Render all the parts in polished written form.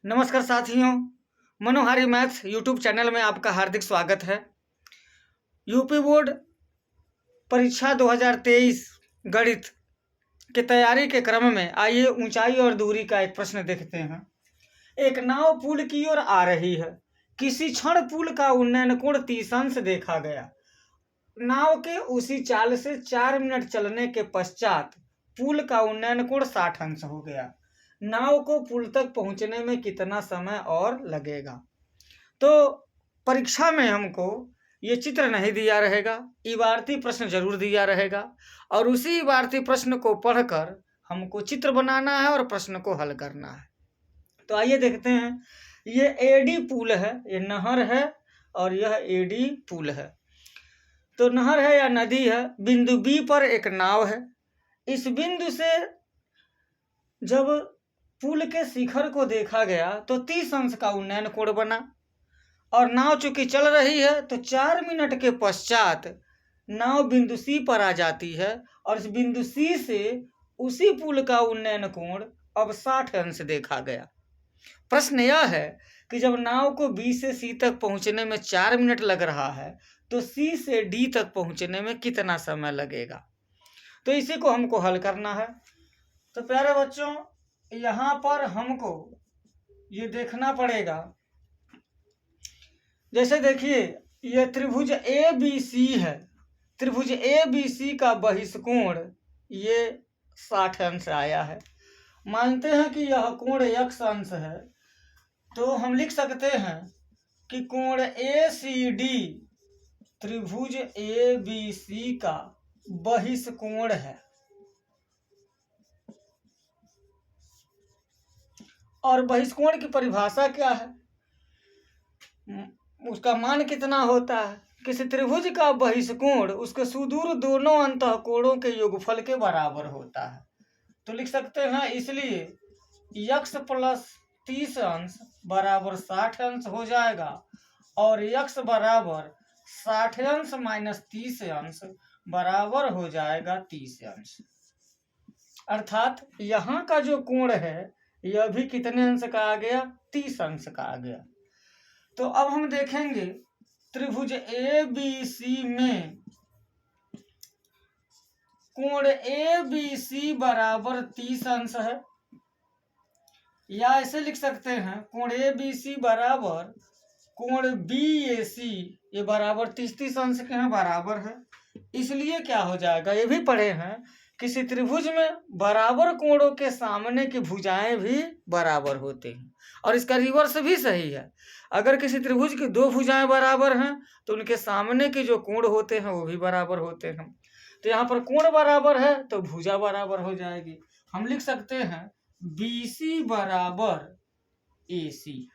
नमस्कार साथियों, मनोहारी maths YouTube channel में आपका हार्दिक स्वागत है। यूपी बोर्ड परीक्षा 2023 गणित की तैयारी के क्रम में आइए ऊंचाई और दूरी का एक प्रश्न देखते हैं। एक नाव पुल की ओर आ रही है। किसी क्षण पुल का उन्नयन कोण 30 अंश देखा गया। नाव के उसी चाल से 4 मिनट चलने के पश्चात पुल का उन्नयन कोण 60 अंश हो गया। नाव को पुल तक पहुंचने में कितना समय और लगेगा? तो परीक्षा में हमको ये चित्र नहीं दिया रहेगा, इबारती प्रश्न जरूर दिया रहेगा और उसी इबारती प्रश्न को पढ़कर हमको चित्र बनाना है और प्रश्न को हल करना है। तो आइए देखते हैं। ये एडी पुल है, ये नहर है और यह एडी पुल है। तो नहर है या नदी है, बिंदु बी पर एक नाव है। इस बिंदु से जब पुल के शिखर को देखा गया तो 30 अंश का उन्नयन कोण बना और नाव चूंकि चल रही है तो 4 मिनट के पश्चात नाव बिंदु सी पर आ जाती है और इस बिंदु सी से उसी पुल का उन्नयन कोण अब 60 अंश देखा गया। प्रश्न यह है कि जब नाव को बी से सी तक पहुंचने में 4 मिनट लग रहा है तो सी से डी तक पहुंचने में कितना समय लगेगा? तो इसी को हमको हल करना है। तो प्यारे बच्चों, यहाँ पर हमको ये देखना पड़ेगा। जैसे देखिए, ये त्रिभुज ए बी सी है। त्रिभुज ए बी सी का बहिष्कोण ये 60 अंश आया है। मानते हैं कि यह कोण x अंश है, तो हम लिख सकते हैं कि कोण ए सी डी त्रिभुज ए बी सी का बहिष्कोण है और बहिष्कोण की परिभाषा क्या है, उसका मान कितना होता है? किसी त्रिभुज का बहिष्कोण उसके सुदूर दोनों अंतःकोणों के योगफल के बराबर होता है। तो लिख सकते हैं, इसलिए x प्लस 30 अंश बराबर 60 अंश हो जाएगा और x बराबर 60 अंश माइनस 30 अंश बराबर हो जाएगा 30 अंश। अर्थात यहाँ का जो कोण है यह भी कितने अंश का आ गया? 30 अंश का आ गया। तो अब हम देखेंगे त्रिभुज ए बी सी में कोण ए बी सी बराबर 30 अंश है, या ऐसे लिख सकते हैं कोण ए बी सी बराबर कोण बी ए सी, ये बराबर 30 अंश के हैं, बराबर है। इसलिए क्या हो जाएगा, ये भी पढ़े हैं, किसी त्रिभुज में बराबर कोणों के सामने की भुजाएं भी बराबर होते हैं और इसका रिवर्स भी सही है। अगर किसी त्रिभुज की दो भुजाएं बराबर हैं तो उनके सामने के जो कोण होते हैं वो भी बराबर होते हैं। तो यहाँ पर कोण बराबर है तो भुजा बराबर हो जाएगी। हम लिख सकते हैं BC बराबर AC,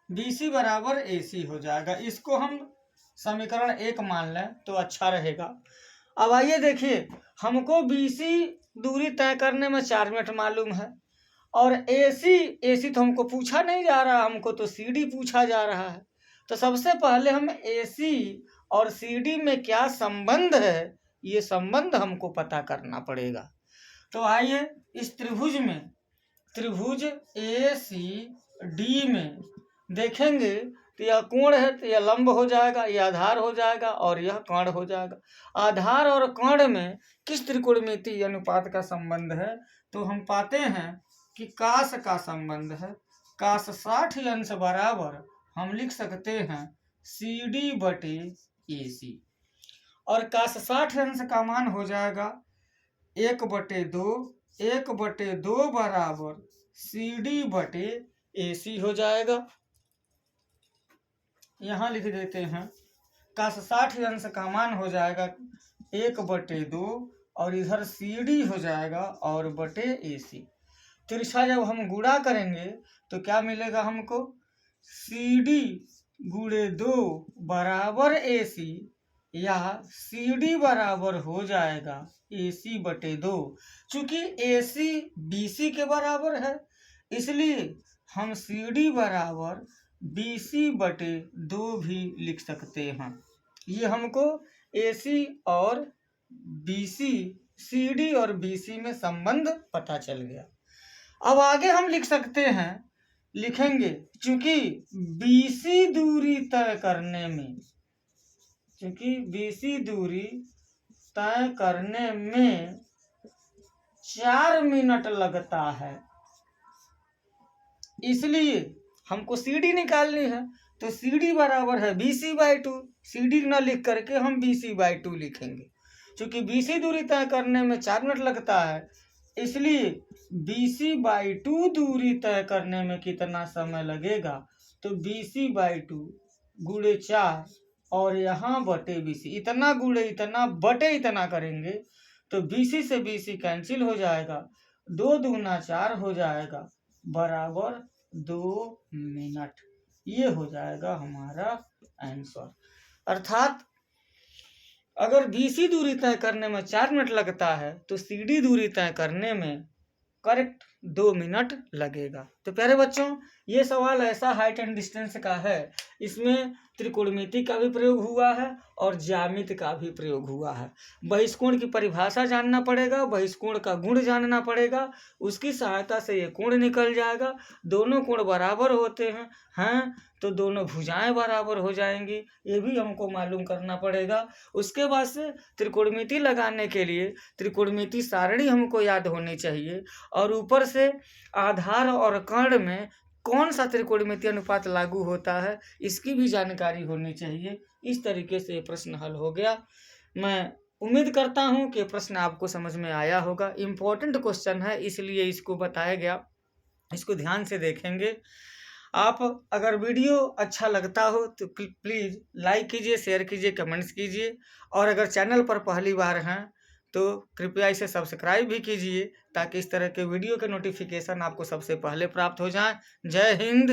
BC बराबर AC हो जाएगा। इसको हम समीकरण 1 मान लें तो अच्छा रहेगा। अब आइए देखिए, हमको BC दूरी तय करने में 4 मिनट मालूम है और AC तो हमको पूछा नहीं जा रहा, हमको तो CD पूछा जा रहा है। तो सबसे पहले हम AC और CD में क्या संबंध है, ये संबंध हमको पता करना पड़ेगा। तो आइए इस त्रिभुज में, त्रिभुज ACD में देखेंगे तो यह कोण है तो यह लंब हो जाएगा, यह आधार हो जाएगा और यह कर्ण हो जाएगा। आधार और कर्ण में किस त्रिकोणमितीय अनुपात का संबंध है? तो हम पाते हैं कि कास का संबंध है। कास 60 अंश बराबर हम लिख सकते हैं CD बटे AC और कास 60 अंश का मान हो जाएगा 1/2, 1/2 बराबर CD बटे AC हो जाएगा। यहाँ लिख देते हैं, कास 60 अंश का मान हो जाएगा 1/2 और इधर CD हो जाएगा और बटे AC। तिरछा जब हम गुणा करेंगे तो क्या मिलेगा हमको? CD गुणे 2 बराबर AC या CD बराबर हो जाएगा AC बटे 2। चूंकि AC BC के बराबर है इसलिए हम CD बराबर BC बटे 2 भी लिख सकते हैं। ये हमको AC और BC, CD और BC में संबंध पता चल गया। अब आगे हम लिख सकते हैं, लिखेंगे चूंकि बीसी दूरी तय करने में, चूंकि बीसी दूरी तय करने में 4 मिनट लगता है, इसलिए हमको CD निकालनी है, तो CD बराबर है BC/2। CD न लिख करके हम BC/2 लिखेंगे। चूंकि BC दूरी तय करने में 4 मिनट लगता है, इसलिए BC/2 दूरी तय करने में कितना समय लगेगा, तो BC/2 गुणे 4 और यहाँ बटे BC, इतना गुणे इतना बटे इतना करेंगे तो BC से BC कैंसिल हो जाएगा, 2 दूना 4 हो जाएगा बराबर 2 मिनट। ये हो जाएगा हमारा आंसर। अर्थात अगर BC दूरी तय करने में 4 मिनट लगता है तो CD दूरी तय करने में करेक्ट 2 मिनट लगेगा। तो प्यारे बच्चों, ये सवाल ऐसा हाइट एंड डिस्टेंस का है, इसमें त्रिकोणमिति का भी प्रयोग हुआ है और ज्यामिति का भी प्रयोग हुआ है। बहिष्कोण की परिभाषा जानना पड़ेगा, बहिष्कोण का गुण जानना पड़ेगा, उसकी सहायता से ये कोण निकल जाएगा। दोनों कोण बराबर होते हैं तो दोनों भुजाएं बराबर हो जाएंगी, ये भी हमको मालूम करना पड़ेगा। उसके बाद से त्रिकोणमिति लगाने के लिए त्रिकोणमिति सारणी हमको याद होनी चाहिए, और ऊपर से आधार और कर्ण में कौन सा त्रिकोणमिति अनुपात लागू होता है इसकी भी जानकारी होनी चाहिए। इस तरीके से प्रश्न हल हो गया। मैं उम्मीद करता हूं कि प्रश्न आपको समझ में आया होगा। इम्पोर्टेंट क्वेश्चन है इसलिए इसको बताया गया, इसको ध्यान से देखेंगे। आप अगर वीडियो अच्छा लगता हो तो प्लीज़ लाइक कीजिए, शेयर कीजिए, कमेंट्स कीजिए, और अगर चैनल पर पहली बार हैं तो कृपया इसे सब्सक्राइब भी कीजिए ताकि इस तरह के वीडियो के नोटिफिकेशन आपको सबसे पहले प्राप्त हो जाएं। जय हिंद।